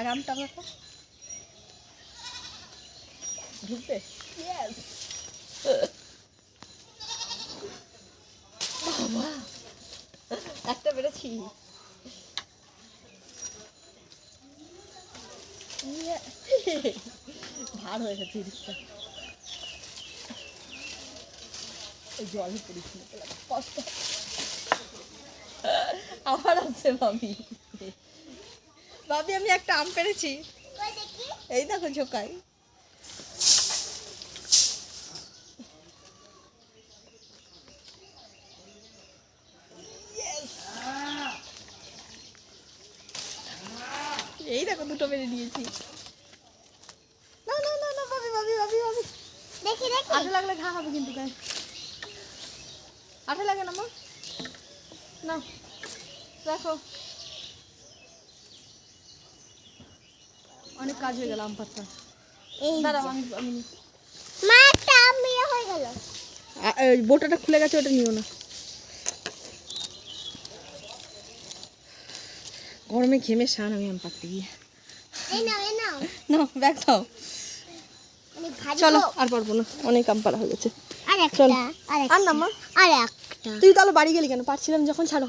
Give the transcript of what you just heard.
আর আমটা দেখো ঢুকবে। বাবা একটা বেড়েছি। ভার হয়ে গেছে জিনিসটা। জলে পড়েছিল কষ্ট। আবার আছে ভাবি। ভাবি আমি একটা আম পেরেছি, এই দেখো ঝোকাই। এই দেখো দুটো পেরে নিয়েছি। না না না না ভাবি ভাবি ভাবি ভাবি দেখি দেখি, আঠা লাগলে ঘা হবে কিন্তু গায়ে। আঠা লাগে না মা, না দেখো অনেক কাজ হয়ে গেল আম পাতা। দাঁড়াও আমি মা একটা আম ইয়ে হয়ে গেল, বোটাটা খুলে গেছে, ওটা নিও না। গরমে ঘেমে শান আমি আম পাততে গিয়ে। না ব্যাগ দাও, চলো আর পারবো না, অনেক আম পাড়া হয়ে গেছে। চলো আর না মা, তুই তাহলে বাড়ি গেলি কেন? পারছিলাম যখন ছাড়ো।